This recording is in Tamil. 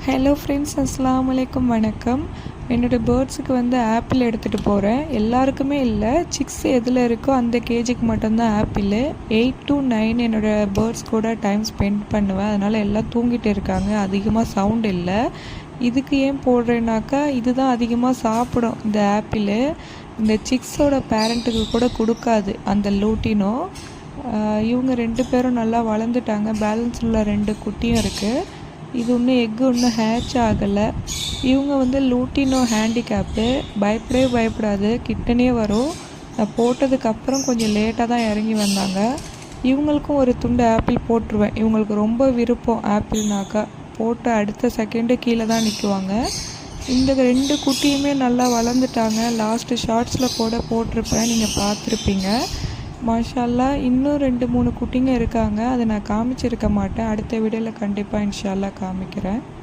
ஹலோ ஃப்ரெண்ட்ஸ், அஸ்ஸலாமு அலைக்கும். வணக்கம். என்னோடய பேர்ட்ஸுக்கு ஆப்பிள் எடுத்துகிட்டு போகிறேன். எல்லாருக்குமே இல்லை, சிக்ஸ் எதில் இருக்கோ அந்த கேஜுக்கு மட்டும்தான் ஆப்பிள். 8 to 9 என்னோடய பேர்ட்ஸ் கூட டைம் ஸ்பெண்ட் பண்ணுவேன். அதனால் எல்லாம் தூங்கிட்டு இருக்காங்க, அதிகமாக சவுண்ட் இல்லை. இதுக்கு ஏன் போடுறேன்னாக்கா, இதுதான் அதிகமாக சாப்பிடும் இந்த ஆப்பிள். இந்த சிக்ஸோட பேரண்ட்டுக்கு கூட கொடுக்காது அந்த லூட்டினோ. இவங்க 2 பேரும் நல்லா வளர்ந்துட்டாங்க. பேலன்ஸ் உள்ள 2 குட்டியும் இருக்குது. இது இன்னும் எக்கு இன்னும் ஹேட்ச் ஆகலை. இவங்க லூட்டினோ ஹேண்டிகேப்பு. பயப்படவே பயப்படாது, கிட்டனே வரும். நான் போட்டதுக்கப்புறம் கொஞ்சம் லேட்டாக தான் இறங்கி வந்தாங்க. இவங்களுக்கும் ஒரு துண்டு ஆப்பிள் போட்டுருவேன். இவங்களுக்கு ரொம்ப விருப்பம் ஆப்பிள்னாக்கா. போட்டு அடுத்த செகண்டு கீழே தான் நிற்குவாங்க. இந்த 2 குட்டியுமே நல்லா வளர்ந்துட்டாங்க. லாஸ்ட்டு ஷார்ட்ஸில் கூட போட்டிருப்பேன், நீங்கள் பார்த்துருப்பீங்க. மாஷா அல்லாஹ். இன்னும் 2-3 குட்டிங்க இருக்காங்க. அதை நான் காமிச்சிருக்க மாட்டேன். அடுத்த வீடியோவில் கண்டிப்பாக இன்ஷா அல்லாஹ் காமிக்கிறேன்.